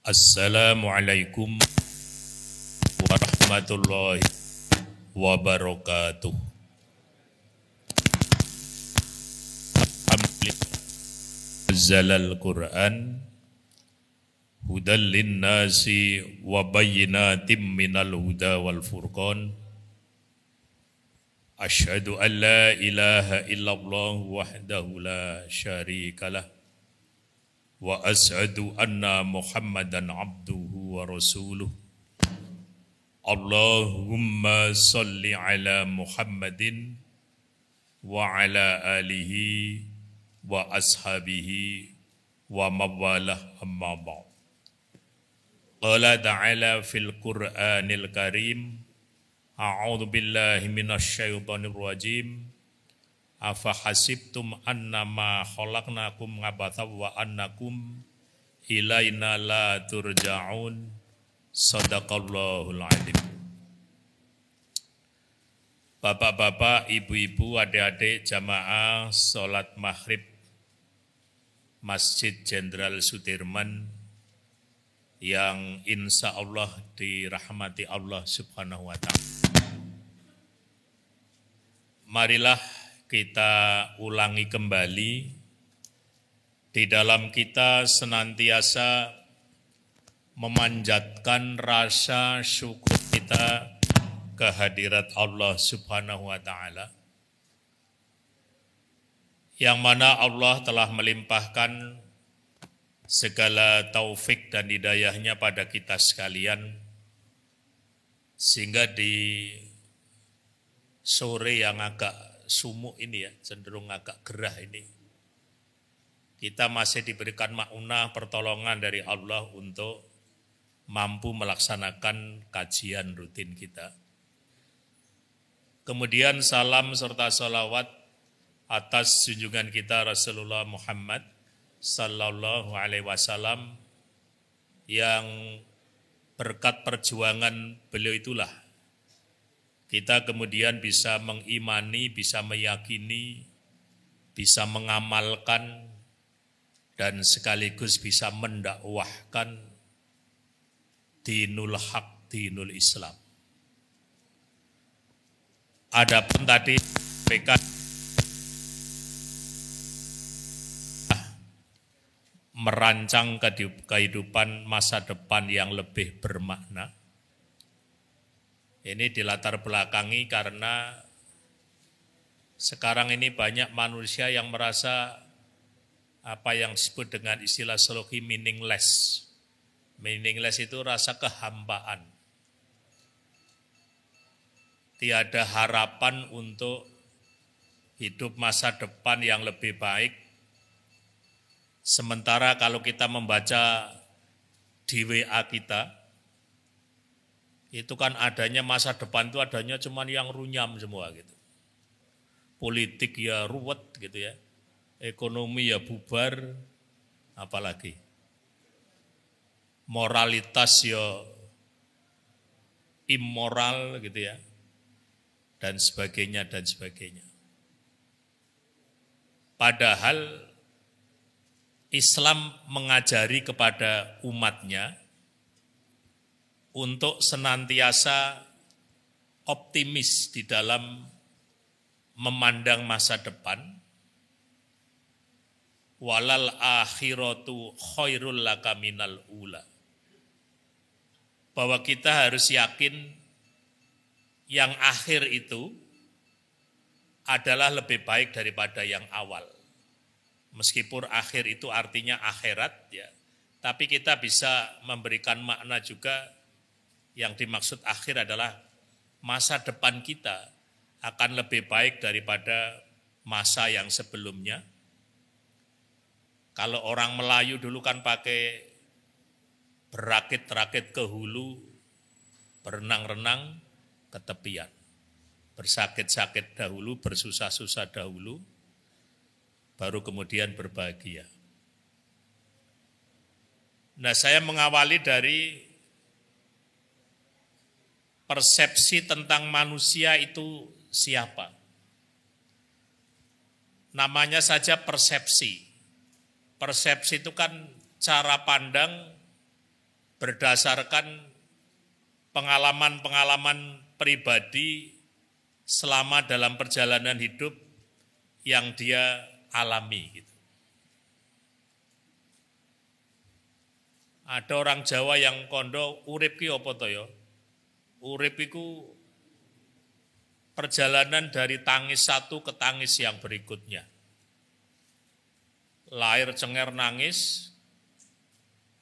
Assalamualaikum warahmatullahi wabarakatuh. Alhamdulillah nazzalal Qur'an hudal linnasi wa bayyinatin minal huda wal furqan. Asyhadu an la ilaha illallah wahdahu la syarikalah wa asyhadu anna Muhammadan abduhu wa rasuluh. Allahumma salli ala Muhammadin wa ala alihi wa ashabihi wa mawalah amma ba'd. Qala ta'ala fil Qur'anil Karim, a'udzu billahi minasy syaithanir rajim. Afa hasibtum annama khalaqnakum ngabatha wa annakum ilaina la turja'un. Sadaqallahul adzim. Bapak-bapak, ibu-ibu, adik-adik jamaah salat maghrib Masjid Jenderal Sudirman yang insya Allah dirahmati Allah Subhanahu wa ta'ala. Marilah kita ulangi kembali di dalam kita senantiasa memanjatkan rasa syukur kita kehadirat Allah Subhanahu wa ta'ala, yang mana Allah telah melimpahkan segala taufik dan hidayahnya pada kita sekalian, sehingga di sore yang agak sumuk ini ya, cenderung agak gerah ini, kita masih diberikan maunah pertolongan dari Allah untuk mampu melaksanakan kajian rutin kita. Kemudian salam serta salawat atas junjungan kita Rasulullah Muhammad sallallahu alaihi wasallam, yang berkat perjuangan beliau itulah kita kemudian bisa mengimani, bisa meyakini, bisa mengamalkan, dan sekaligus bisa mendakwahkan dinul haq, dinul Islam. Adapun tadi merancang kehidupan masa depan yang lebih bermakna. Ini dilatar belakangi karena sekarang ini banyak manusia yang merasa apa yang disebut dengan istilah sosiologi meaningless. Meaningless itu rasa kehampaan. Tiada harapan untuk hidup masa depan yang lebih baik. Sementara kalau kita membaca di WA kita, itu kan adanya masa depan itu adanya cuman yang runyam semua gitu. Politik ya ruwet gitu ya. Ekonomi ya bubar, apalagi. Moralitas ya immoral gitu ya. Dan sebagainya dan sebagainya. Padahal Islam mengajari kepada umatnya untuk senantiasa optimis di dalam memandang masa depan. Walal akhiratu khairul laka minal ula. Bahwa kita harus yakin yang akhir itu adalah lebih baik daripada yang awal. Meskipun akhir itu artinya akhirat ya, tapi kita bisa memberikan makna juga. Yang dimaksud akhir adalah masa depan kita akan lebih baik daripada masa yang sebelumnya. Kalau orang Melayu dulu kan pakai berakit-rakit ke hulu, berenang-renang ke tepian. Bersakit-sakit dahulu, bersusah-susah dahulu, baru kemudian berbahagia. Nah, saya mengawali dari persepsi tentang manusia itu siapa? Namanya saja persepsi. Persepsi itu kan cara pandang berdasarkan pengalaman-pengalaman pribadi selama dalam perjalanan hidup yang dia alami. Gitu. Ada orang Jawa yang kondo, urip ki apa to ya? Urip iku perjalanan dari tangis satu ke tangis yang berikutnya. Lahir cenger nangis,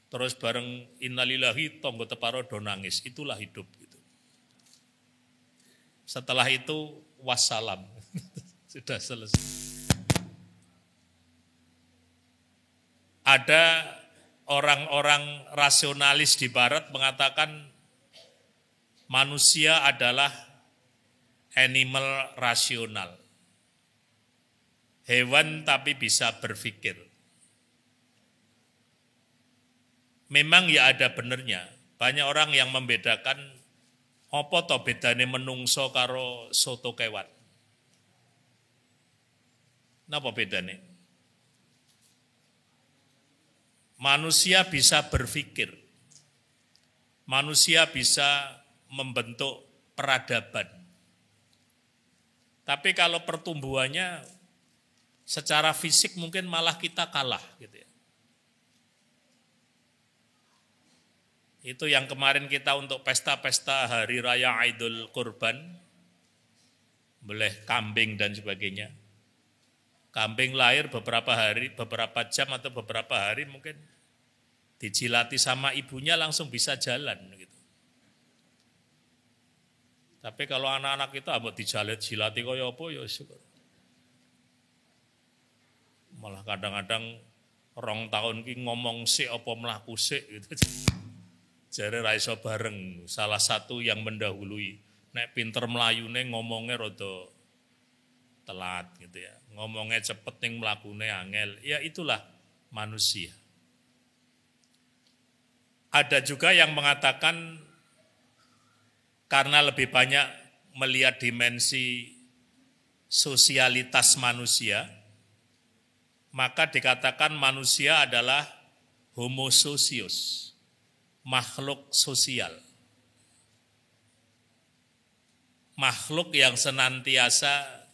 terus bareng innalillahi tonggo teparo do nangis. Itulah hidup. Gitu. Setelah itu wassalam. Sudah selesai. Ada orang-orang rasionalis di barat mengatakan manusia adalah animal rasional. Hewan tapi bisa berpikir. Memang ya ada benernya. Banyak orang yang membedakan apa to bedane menungso karo soto kewan. Napa bedane? Manusia bisa berpikir. Manusia bisa membentuk peradaban. Tapi kalau pertumbuhannya secara fisik mungkin malah kita kalah gitu ya. Itu yang kemarin kita untuk pesta-pesta Hari Raya Idul Kurban, boleh kambing dan sebagainya. Kambing lahir beberapa hari, beberapa jam atau beberapa hari mungkin dijilati sama ibunya langsung bisa jalan gitu. Tapi kalau anak-anak kita ambek dijalet-jilati kaya apa ya syukur. Malah kadang-kadang 2 tahun ki ngomong sik apa mlaku sik gitu. Jare ra iso bareng, salah satu yang mendahului. Nek pinter mlayune ngomongnya rada telat gitu ya. Ngomongnya cepet ning mlakune angel. Ya itulah manusia. Ada juga yang mengatakan karena lebih banyak melihat dimensi sosialitas manusia, maka dikatakan manusia adalah homo socius, makhluk sosial. Makhluk yang senantiasa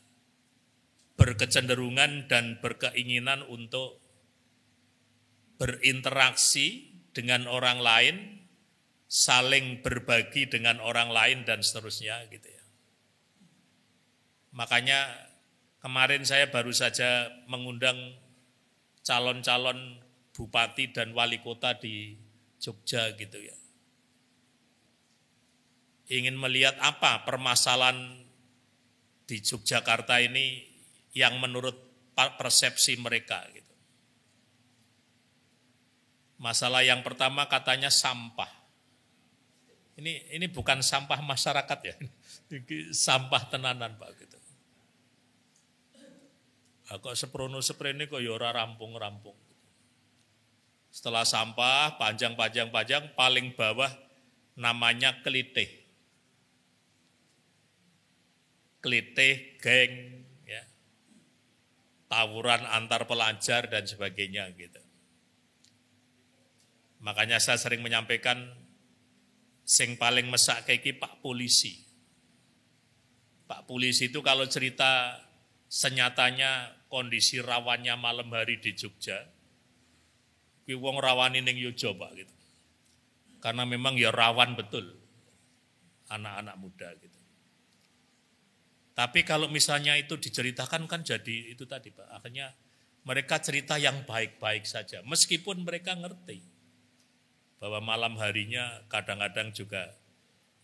berkecenderungan dan berkeinginan untuk berinteraksi dengan orang lain, saling berbagi dengan orang lain dan seterusnya gitu ya. Makanya kemarin saya baru saja mengundang calon-calon bupati dan wali kota di Jogja gitu ya. Ingin melihat apa permasalahan di Yogyakarta ini yang menurut persepsi mereka gitu. Masalah yang pertama katanya sampah. Ini bukan sampah masyarakat ya, ini sampah tenanan Pak gitu. Kok seprono-seprene kok ya ora rampung-rampung. Setelah sampah panjang paling bawah namanya kelitih. Kelitih, geng, ya. Tawuran antar pelajar dan sebagainya gitu. Makanya saya sering menyampaikan sing paling mesak iki Pak Polisi. Pak Polisi itu kalau cerita senyatanya kondisi rawannya malam hari di Jogja, ki wong rawani ning Yojo Pak gitu. Karena memang ya rawan betul anak-anak muda gitu. Tapi kalau misalnya itu diceritakan kan jadi itu tadi Pak, akhirnya mereka cerita yang baik-baik saja meskipun mereka ngerti bahwa malam harinya kadang-kadang juga,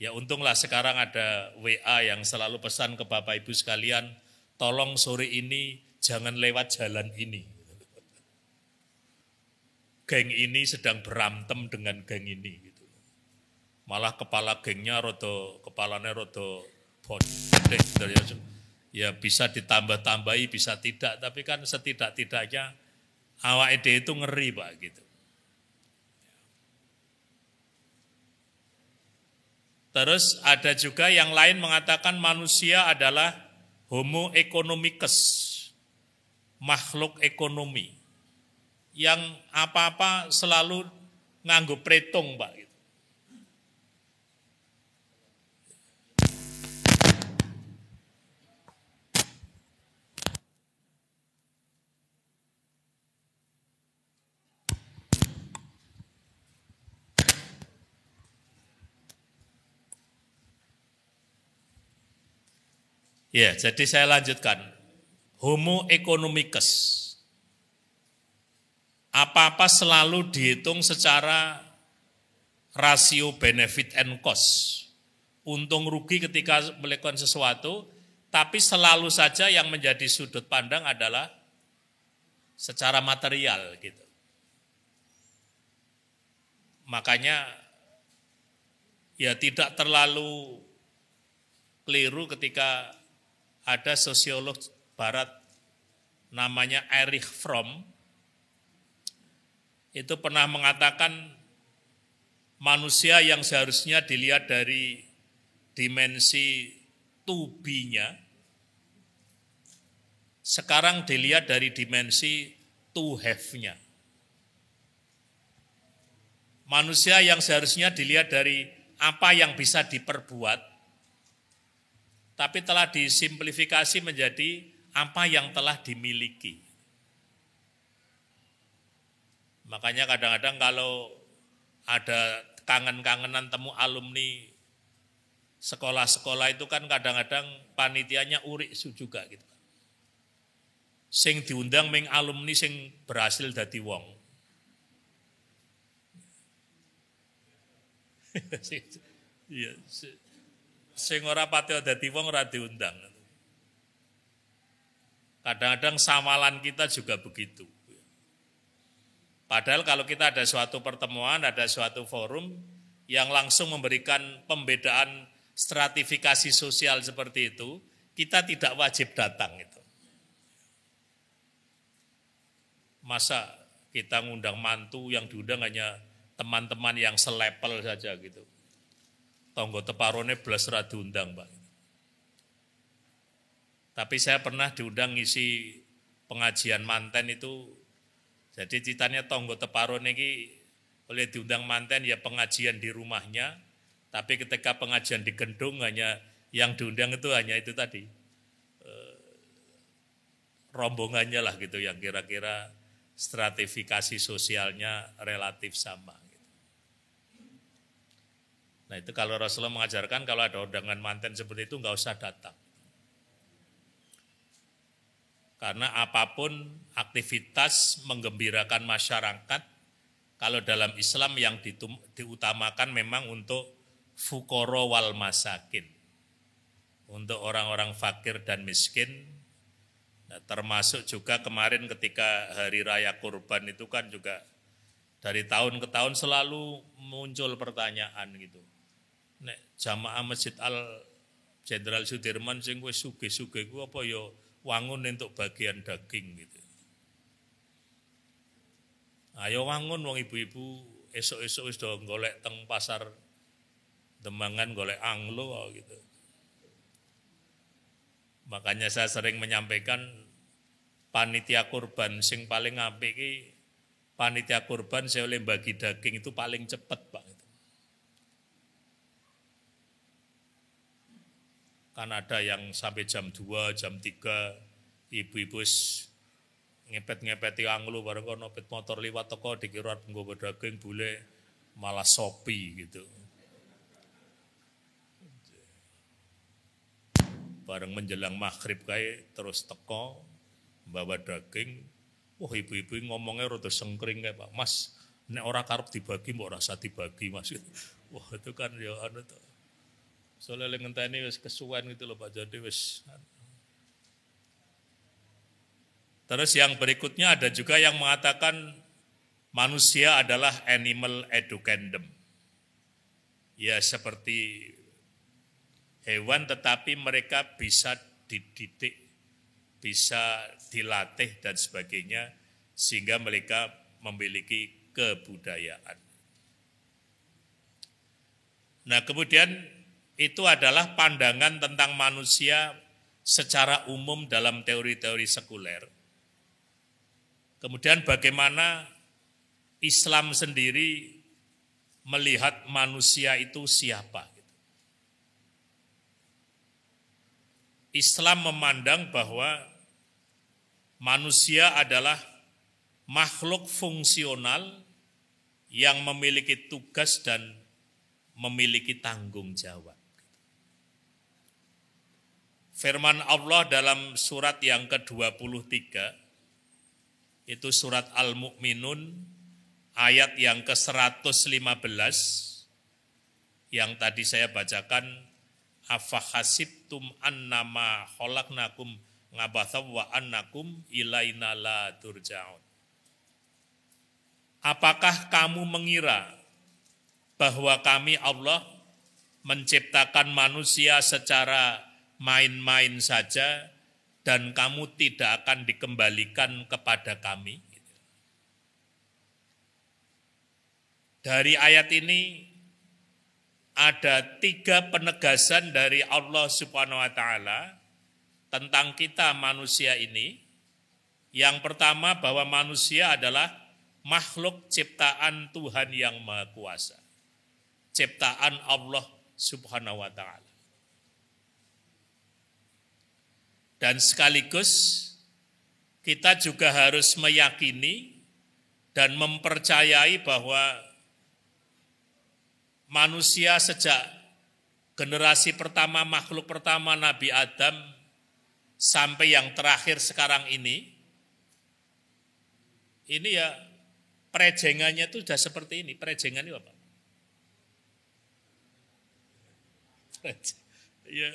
ya untunglah sekarang ada WA yang selalu pesan ke Bapak Ibu sekalian, tolong sore ini jangan lewat jalan ini. Geng ini sedang berantem dengan geng ini. Gitu. Malah kepala gengnya kepalanya rodo bodeh. Ya bisa ditambah-tambahi, bisa tidak, tapi kan setidak-tidaknya awak ide itu ngeri Pak gitu. Terus ada juga yang lain mengatakan manusia adalah homo economicus, makhluk ekonomi, yang apa-apa selalu nganggo pretung Pak. Gitu. Ya, jadi saya lanjutkan. Homo economicus. Apa-apa selalu dihitung secara rasio benefit and cost. Untung rugi ketika melakukan sesuatu, tapi selalu saja yang menjadi sudut pandang adalah secara material gitu. Makanya ya tidak terlalu keliru ketika ada sosiolog barat namanya Erich Fromm itu pernah mengatakan manusia yang seharusnya dilihat dari dimensi to be-nya sekarang dilihat dari dimensi to have-nya. Manusia yang seharusnya dilihat dari apa yang bisa diperbuat, tapi telah disimplifikasi menjadi apa yang telah dimiliki. Makanya kadang-kadang kalau ada kangen-kangenan temu alumni sekolah-sekolah itu kan kadang-kadang panitianya urik juga gitu. Sing diundang ming alumni sing berhasil dadi wong. Iya, sing ora pati dadi wong ora diundang. Kadang-kadang samalan kita juga begitu. Padahal kalau kita ada suatu pertemuan, ada suatu forum yang langsung memberikan pembedaan stratifikasi sosial seperti itu, kita tidak wajib datang itu. Masa kita ngundang mantu yang diundang hanya teman-teman yang selepel saja gitu. Tonggo teparone belas ra diundang, Pak. Tapi saya pernah diundang ngisi pengajian manten itu. Jadi ceritanya tonggo teparone iki oleh diundang manten ya pengajian di rumahnya, tapi ketika pengajian di Gendung hanya yang diundang itu hanya itu tadi. Rombongannya lah gitu yang kira-kira stratifikasi sosialnya relatif sama. Nah itu kalau Rasulullah mengajarkan kalau ada undangan manten seperti itu nggak usah datang. Karena apapun aktivitas menggembirakan masyarakat, kalau dalam Islam yang diutamakan memang untuk fukoro wal masakin. Untuk orang-orang fakir dan miskin. Nah, termasuk juga kemarin ketika Hari Raya Kurban itu kan juga dari tahun ke tahun selalu muncul pertanyaan gitu. Nek jamaah Masjid Al Jenderal Sudirman sing wis sugih-sugih ku apa ya wangun untuk bagian daging gitu. Ayo wangun wong ibu-ibu esuk-esuk wis do golek teng pasar Demangan golek anglo gitu. Makanya saya sering menyampaikan panitia kurban sing paling apik iki panitia kurban saya oleh bagi daging itu paling cepat, Pak. Kan ada yang sampai jam 2, jam 3 ibu-ibu ngepet-ngepeti anglo bareng kono pet motor liwat toko dikira nggawa daging bule malah sopi gitu. Bareng menjelang maghrib kae terus teko bawa daging. Wah ibu-ibu ngomongnya rada sengkring kae Pak. Mas, nek ora karep dibagi mbok rasa dibagi Mas. Wah itu kan ya anu to. Soale ngenteni wis kesuwen gitu loh Pak. Jadi wis. Terus yang berikutnya ada juga yang mengatakan manusia adalah animal educandum. Ya seperti hewan tetapi mereka bisa dididik, bisa dilatih dan sebagainya sehingga mereka memiliki kebudayaan. Nah kemudian itu adalah pandangan tentang manusia secara umum dalam teori-teori sekuler. Kemudian bagaimana Islam sendiri melihat manusia itu siapa? Islam memandang bahwa manusia adalah makhluk fungsional yang memiliki tugas dan memiliki tanggung jawab. Firman Allah dalam surat yang ke-23, itu surat Al-Mu'minun, ayat yang ke-115, yang tadi saya bacakan, afahasibtum annama khalaqnakum ngabatha wa annakum ilaina la turja'un. Apakah kamu mengira bahwa kami Allah menciptakan manusia secara main-main saja dan kamu tidak akan dikembalikan kepada kami? Dari ayat ini ada 3 penegasan dari Allah Subhanahu wa Ta'ala tentang kita manusia ini. Yang pertama, bahwa manusia adalah makhluk ciptaan Tuhan yang Maha Kuasa, ciptaan Allah Subhanahu wa Ta'ala. Dan sekaligus kita juga harus meyakini dan mempercayai bahwa manusia sejak generasi pertama, makhluk pertama Nabi Adam sampai yang terakhir sekarang ini ya prejengannya itu sudah seperti ini. Prejengan itu apa? Ya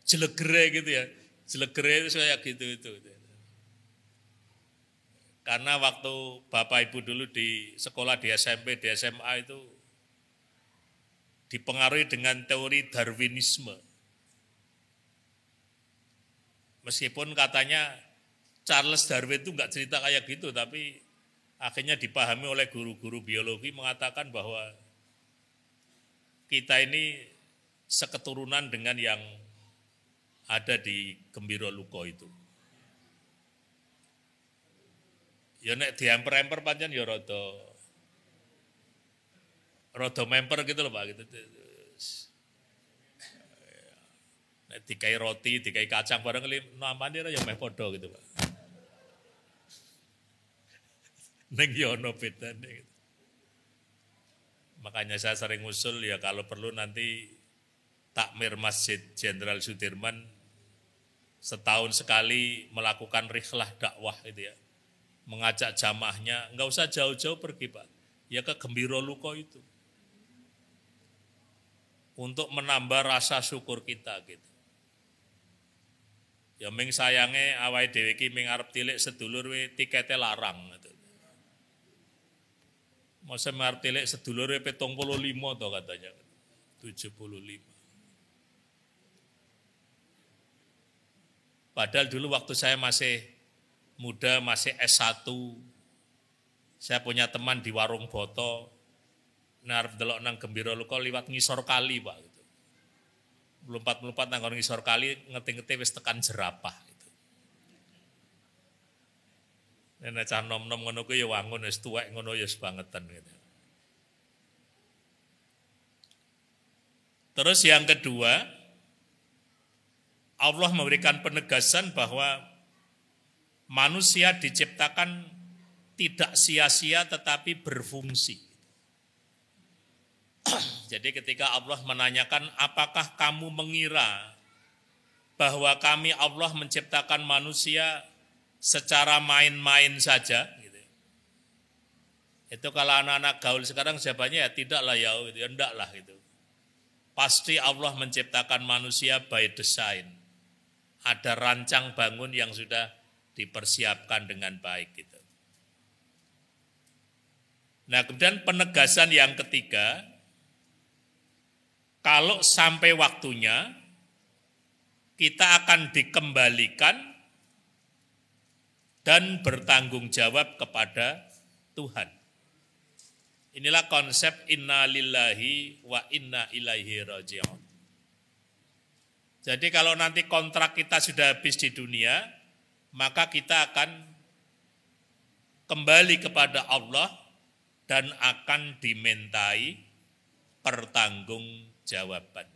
jelegere gitu ya. Jelegere itu kayak gitu itu. Karena waktu Bapak Ibu dulu di sekolah, di SMP, di SMA itu dipengaruhi dengan teori Darwinisme. Meskipun katanya Charles Darwin itu enggak cerita kayak gitu, tapi akhirnya dipahami oleh guru-guru biologi mengatakan bahwa kita ini seketurunan dengan yang ada di Gembira Luko itu. Ya nek diemper-emper pancen ya rada memper gitu loh Pak gitu. Nek dikai roti, dikai kacang bareng namanya ya meh padha gitu Pak. Ning yo ono bedane gitu. Makanya saya sering usul ya kalau perlu nanti takmir Masjid Jenderal Sudirman setahun sekali melakukan rihlah dakwah itu ya. Mengajak jamaahnya, enggak usah jauh-jauh pergi Pak. Ya ke Gembira Luko itu. Untuk menambah rasa syukur kita gitu. Ya ming sayange awake dhewe iki ming arep tilik sedulur we tikete larang gitu. Masa arep tilik sedulur we 75 to katanya. 75. Padahal dulu waktu saya masih muda, masih S1, saya punya teman di Warung Boto, arep delok nang Gembira Luko liwat ngisor kali Pak gitu. Melompat-melompat nang ngisor kali, ngeti-ngeti wis tekan jerapah gitu. Nek cah nom-nom ngono ku ya wangun wis tuwek ngono ya bangetan gitu. Terus yang kedua, Allah memberikan penegasan bahwa manusia diciptakan tidak sia-sia tetapi berfungsi. Jadi ketika Allah menanyakan, apakah kamu mengira bahwa kami Allah menciptakan manusia secara main-main saja? Gitu. Itu kalau anak-anak gaul sekarang jawabannya ya tidaklah ya, gitu. Ya ndaklah gitu. Pasti Allah menciptakan manusia by design. Ada rancang bangun yang sudah dipersiapkan dengan baik gitu. Nah, kemudian penegasan yang ketiga, kalau sampai waktunya kita akan dikembalikan dan bertanggung jawab kepada Tuhan. Inilah konsep inna lillahi wa inna ilaihi raji'un. Jadi kalau nanti kontrak kita sudah habis di dunia, maka kita akan kembali kepada Allah dan akan dimintai pertanggungjawaban.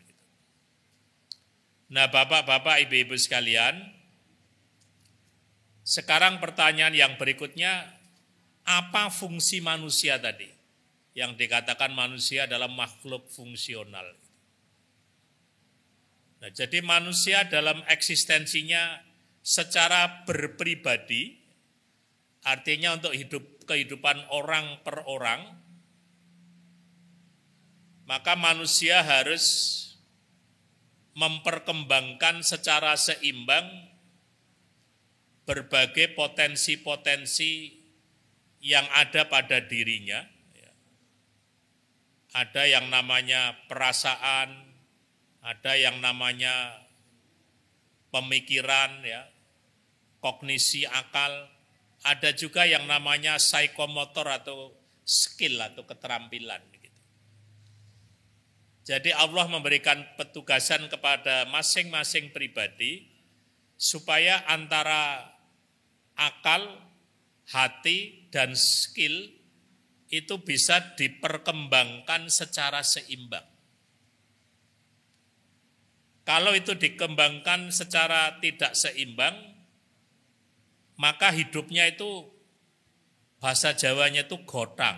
Nah, Bapak-bapak, Ibu-ibu sekalian, sekarang pertanyaan yang berikutnya, apa fungsi manusia tadi? Yang dikatakan manusia adalah makhluk fungsional. Nah, jadi manusia dalam eksistensinya secara berpribadi, artinya untuk kehidupan orang per orang, maka manusia harus memperkembangkan secara seimbang berbagai potensi-potensi yang ada pada dirinya. Ada yang namanya perasaan, ada yang namanya pemikiran, ya, kognisi akal, ada juga yang namanya psikomotor atau skill atau keterampilan. Jadi Allah memberikan petugasan kepada masing-masing pribadi supaya antara akal, hati, dan skill itu bisa diperkembangkan secara seimbang. Kalau itu dikembangkan secara tidak seimbang, maka hidupnya itu bahasa Jawanya itu gotang.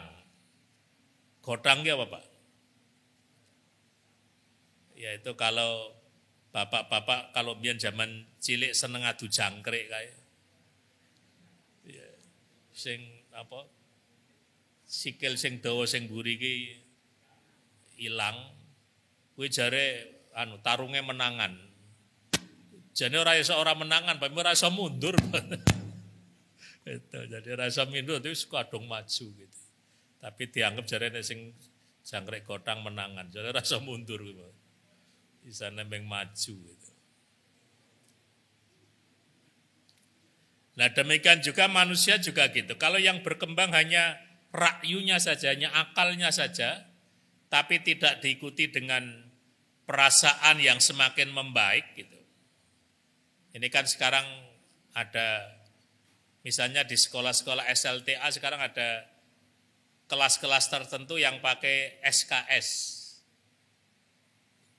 Gotangnya apa, Pak? Yaitu kalau bapak-bapak kalau biar zaman cilik seneng adu jangkrik kayak, ya, sing apa, sikil sing dawa sing mburi ki ilang, kuwi jare tarunge menangan. Jane ora iso ora menangan, bae ora iso mundur. Itu jadi ora iso mundur itu kadung maju gitu. Tapi dianggap jare sing jangkrik gotang menangan, jare ora iso mundur gitu. Bisa nembeng maju gitu. Nah, demikian juga manusia juga gitu. Kalau yang berkembang hanya rakyunya saja, hanya akalnya saja, tapi tidak diikuti dengan perasaan yang semakin membaik gitu. Ini kan sekarang ada, misalnya di sekolah-sekolah SLTA sekarang ada kelas-kelas tertentu yang pakai SKS.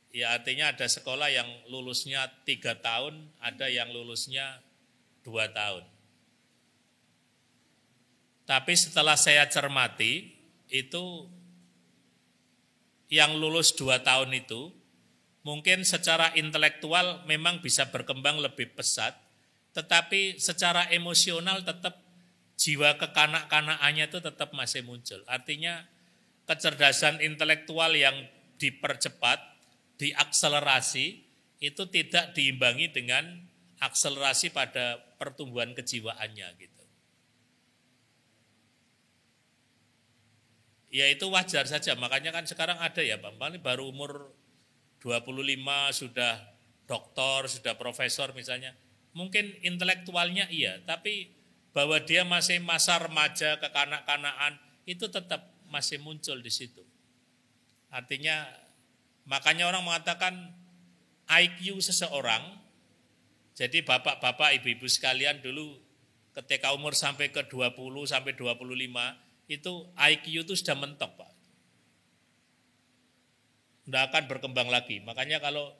Ya, artinya ada sekolah yang lulusnya 3 tahun, ada yang lulusnya 2 tahun. Tapi setelah saya cermati, itu yang lulus 2 tahun itu, mungkin secara intelektual memang bisa berkembang lebih pesat, tetapi secara emosional tetap jiwa kekanak-kanakannya itu tetap masih muncul. Artinya kecerdasan intelektual yang dipercepat, diakselerasi, itu tidak diimbangi dengan akselerasi pada pertumbuhan kejiwaannya gitu. Ya itu wajar saja, makanya kan sekarang ada ya Pak, baru umur 25 sudah doktor, sudah profesor misalnya. Mungkin intelektualnya iya, tapi bahwa dia masih masa remaja, kekanak-kanakan, itu tetap masih muncul di situ. Artinya makanya orang mengatakan IQ seseorang, jadi bapak-bapak, ibu-ibu sekalian dulu ketika umur sampai ke 20 sampai 25, itu IQ itu sudah mentok Pak. Tidak akan berkembang lagi. Makanya kalau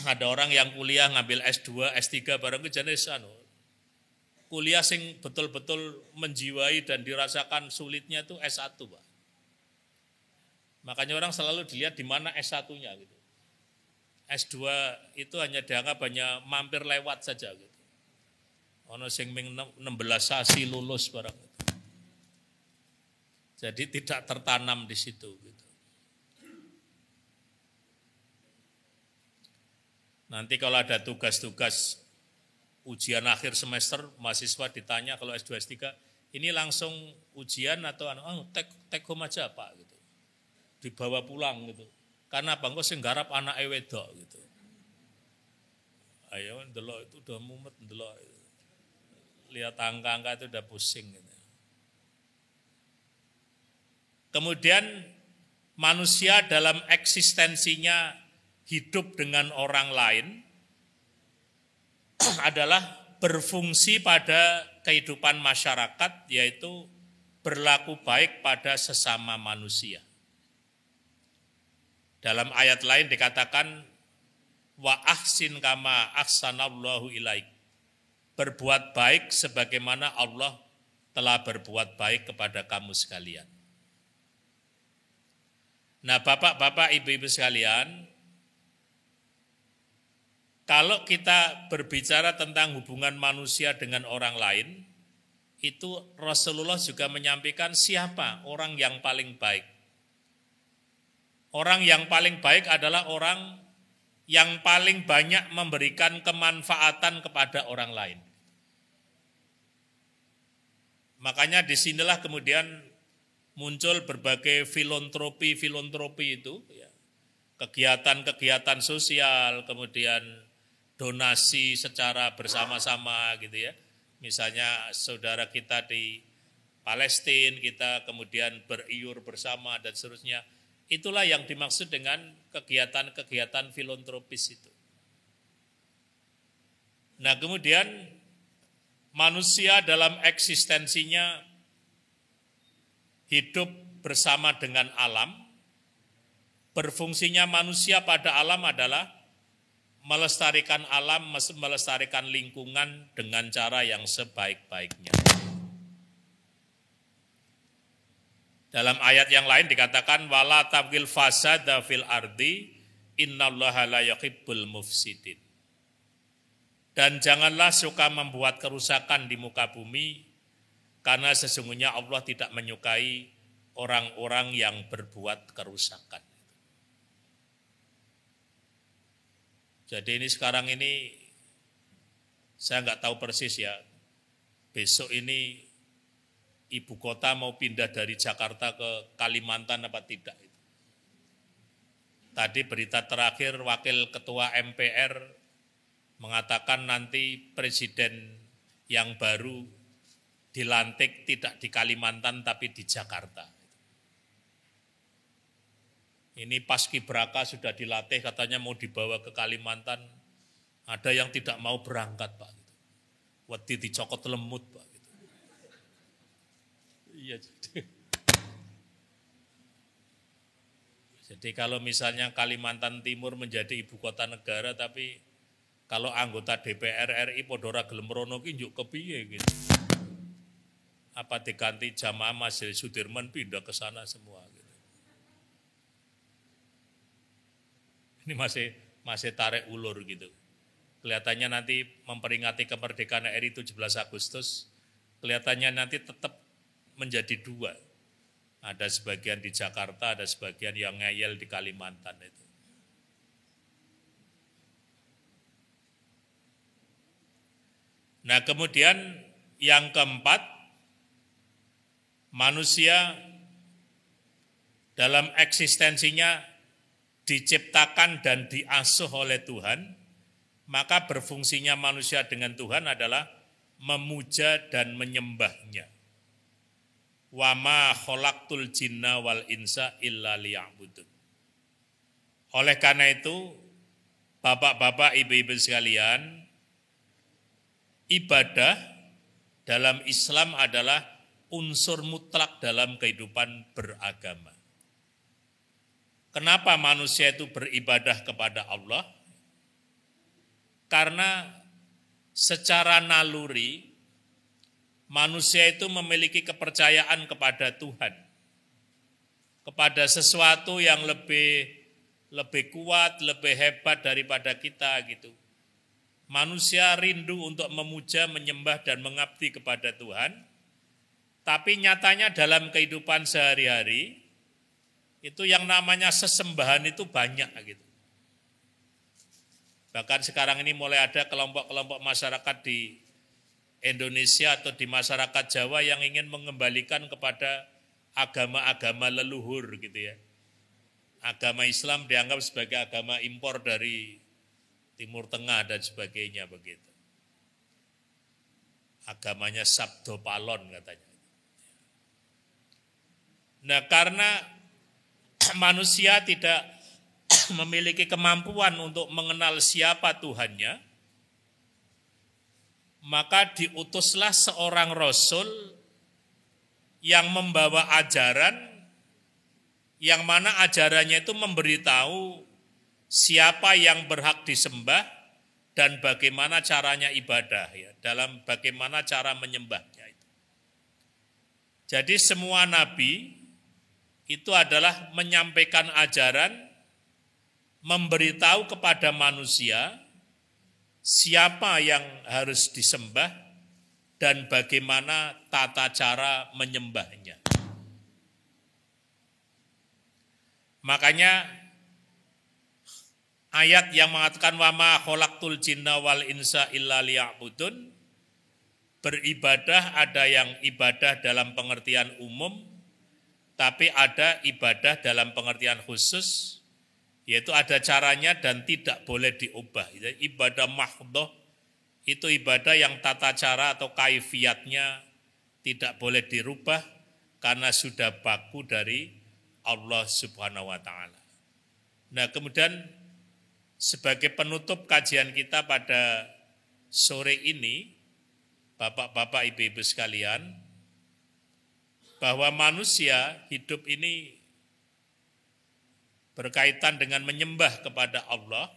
ada orang yang kuliah ngambil S2, S3 barang jenis kuliah sing betul-betul menjiwai dan dirasakan sulitnya itu S1 Pak. Makanya orang selalu dilihat di mana S1-nya gitu. S2 itu hanya dianggap hanya mampir lewat saja gitu. Ono sing 16 sasi lulus barang gitu. Jadi tidak tertanam di situ gitu. Nanti kalau ada tugas-tugas ujian akhir semester, mahasiswa ditanya kalau S2 S3, ini langsung ujian atau take home aja Pak gitu. Dibawa pulang gitu. Karena apa? Engko sing garap anake wedok gitu. Ayo ndelok itu udah mumet ndelok. Lihat angka-angka itu udah pusing gitu. Kemudian manusia dalam eksistensinya hidup dengan orang lain adalah berfungsi pada kehidupan masyarakat, yaitu berlaku baik pada sesama manusia. Dalam ayat lain dikatakan wa ahsin kama ahsanallahu ilaik. Berbuat baik sebagaimana Allah telah berbuat baik kepada kamu sekalian. Nah, bapak-bapak, ibu-ibu sekalian, Kalau kita berbicara tentang hubungan manusia dengan orang lain, itu Rasulullah juga menyampaikan siapa orang yang paling baik. Orang yang paling baik adalah orang yang paling banyak memberikan kemanfaatan kepada orang lain. Makanya disinilah kemudian muncul berbagai filantropi itu, ya. Kegiatan-kegiatan sosial, kemudian donasi secara bersama-sama gitu ya. Misalnya saudara kita di Palestina, kita kemudian beriur bersama dan seterusnya. Itulah yang dimaksud dengan kegiatan-kegiatan filantropis itu. Nah kemudian manusia dalam eksistensinya hidup bersama dengan alam. Berfungsinya manusia pada alam adalah melestarikan alam, melestarikan lingkungan dengan cara yang sebaik-baiknya. Dalam ayat yang lain dikatakan wala tabghil fasada fil ardi innallaha la yuhibbul mufsidin. Dan janganlah suka membuat kerusakan di muka bumi karena sesungguhnya Allah tidak menyukai orang-orang yang berbuat kerusakan. Jadi ini sekarang ini saya nggak tahu persis ya. Besok ini ibu kota mau pindah dari Jakarta ke Kalimantan apa tidak. Tadi berita terakhir Wakil Ketua MPR mengatakan nanti presiden yang baru dilantik tidak di Kalimantan tapi di Jakarta. Ini paskibraka sudah dilatih katanya mau dibawa ke Kalimantan. Ada yang tidak mau berangkat Pak. Wedi dicokot lemut Pak. Iya. Jadi kalau misalnya Kalimantan Timur menjadi ibu kota negara, tapi kalau anggota DPR RI podora gelem rono ki njuk kepiye gitu. Apa diganti Jamaah Masjid Sudirman pindah ke sana semua gitu. Ini masih tarik ulur gitu. Kelihatannya nanti memperingati kemerdekaan RI 17 Agustus, kelihatannya nanti tetap menjadi dua. Ada sebagian di Jakarta, ada sebagian yang ngeyel di Kalimantan itu. Nah kemudian yang keempat, manusia dalam eksistensinya diciptakan dan diasuh oleh Tuhan, maka berfungsinya manusia dengan Tuhan adalah memuja dan menyembahnya. Wa ma khalaqtul jinna wal insa illa liya'budun. Oleh karena itu, bapak-bapak, ibu-ibu sekalian, ibadah dalam Islam adalah unsur mutlak dalam kehidupan beragama. Kenapa manusia itu beribadah kepada Allah? Karena secara naluri manusia itu memiliki kepercayaan kepada Tuhan, kepada sesuatu yang lebih kuat, lebih hebat daripada kita gitu. Manusia rindu untuk memuja, menyembah dan mengabdi kepada Tuhan, tapi nyatanya dalam kehidupan sehari-hari itu yang namanya sesembahan itu banyak gitu. Bahkan sekarang ini mulai ada kelompok-kelompok masyarakat di Indonesia atau di masyarakat Jawa yang ingin mengembalikan kepada agama-agama leluhur gitu ya. Agama Islam dianggap sebagai agama impor dari Timur Tengah dan sebagainya begitu. Agamanya Sabdo Palon katanya. Nah karena manusia tidak memiliki kemampuan untuk mengenal siapa Tuhannya, maka diutuslah seorang Rasul yang membawa ajaran, yang mana ajarannya itu memberitahu siapa yang berhak disembah dan bagaimana caranya ibadah, ya, dalam bagaimana cara menyembahnya itu. Jadi semua nabi itu adalah menyampaikan ajaran, memberitahu kepada manusia siapa yang harus disembah dan bagaimana tata cara menyembahnya. Makanya ayat yang mengatakan wa ma khalaqtul jinna wal insa illa liya'budun, beribadah ada yang ibadah dalam pengertian umum, tapi ada ibadah dalam pengertian khusus, yaitu ada caranya dan tidak boleh diubah. Ibadah mahdhah itu ibadah yang tata cara atau kaifiyatnya tidak boleh dirubah karena sudah baku dari Allah Subhanahu wa taala. Nah, kemudian sebagai penutup kajian kita pada sore ini, Bapak-bapak, Ibu-ibu sekalian, bahwa manusia hidup ini berkaitan dengan menyembah kepada Allah,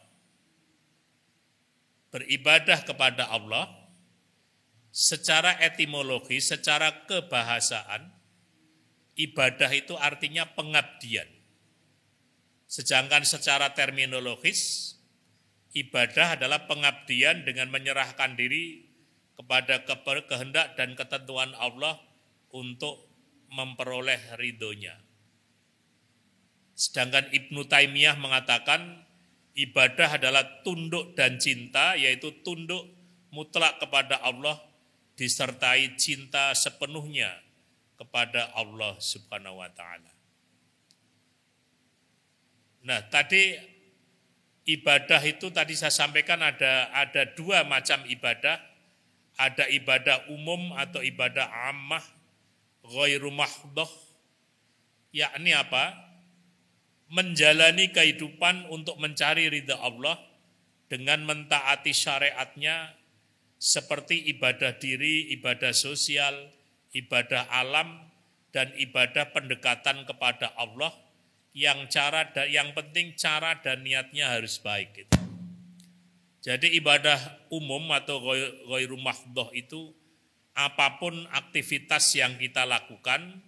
beribadah kepada Allah, secara etimologi, secara kebahasaan, ibadah itu artinya pengabdian. Sedangkan secara terminologis, ibadah adalah pengabdian dengan menyerahkan diri kepada kehendak dan ketentuan Allah untuk memperoleh ridhonya. Sedangkan Ibnu Taimiyah mengatakan ibadah adalah tunduk dan cinta, yaitu tunduk mutlak kepada Allah disertai cinta sepenuhnya kepada Allah Subhanahu wa taala. Nah, tadi ibadah itu tadi saya sampaikan ada dua macam ibadah. Ada ibadah umum atau ibadah ammah, ghairu mahdhah, yakni apa? Menjalani kehidupan untuk mencari ridha Allah dengan mentaati syariatnya seperti ibadah diri, ibadah sosial, ibadah alam, dan ibadah pendekatan kepada Allah yang penting cara dan niatnya harus baik gitu. Jadi ibadah umum atau ghairu mahdhah itu apapun aktivitas yang kita lakukan,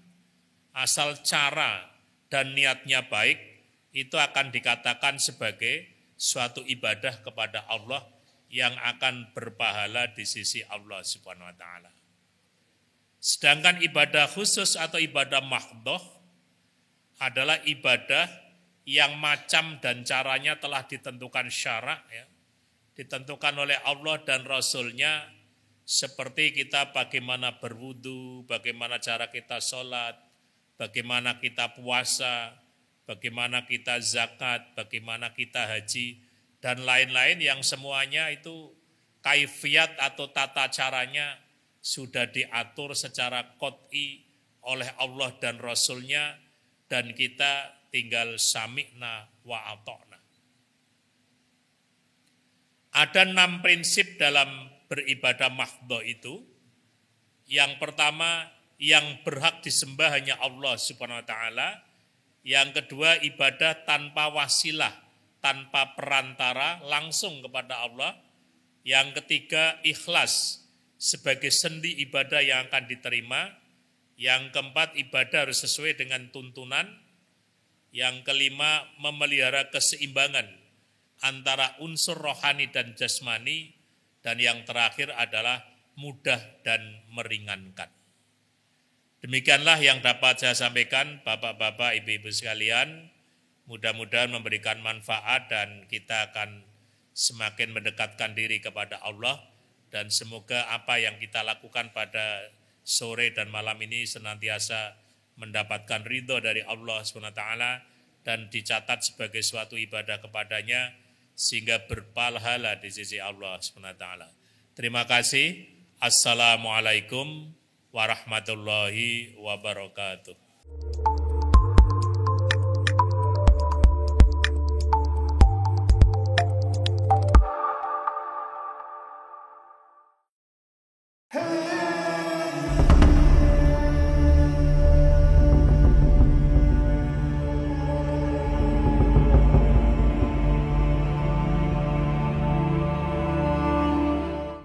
asal cara dan niatnya baik, itu akan dikatakan sebagai suatu ibadah kepada Allah yang akan berpahala di sisi Allah Subhanahu wa taala. Sedangkan ibadah khusus atau ibadah mahdhah adalah ibadah yang macam dan caranya telah ditentukan syarak, ya, ditentukan oleh Allah dan Rasul-Nya, seperti kita bagaimana berwudu, bagaimana cara kita sholat, bagaimana kita puasa, bagaimana kita zakat, bagaimana kita haji, dan lain-lain yang semuanya itu kaifiyat atau tata caranya sudah diatur secara qat'i oleh Allah dan Rasul-Nya, dan kita tinggal sami'na wa ata'na. Ada 6 prinsip dalam beribadah mahdhah itu. Yang pertama, yang berhak disembah hanya Allah Subhanahu wa taala. Yang kedua, ibadah tanpa wasilah, tanpa perantara, langsung kepada Allah. Yang ketiga, ikhlas sebagai sendi ibadah yang akan diterima. Yang keempat, ibadah harus sesuai dengan tuntunan. Yang kelima, memelihara keseimbangan antara unsur rohani dan jasmani, dan yang terakhir adalah mudah dan meringankan. Demikianlah yang dapat saya sampaikan, Bapak-bapak, Ibu-ibu sekalian. Mudah-mudahan memberikan manfaat dan kita akan semakin mendekatkan diri kepada Allah, dan semoga apa yang kita lakukan pada sore dan malam ini senantiasa mendapatkan ridho dari Allah SWT dan dicatat sebagai suatu ibadah kepadanya, sehingga berpahala di sisi Allah SWT. Terima kasih. Assalamualaikum warahmatullahi wabarakatuh.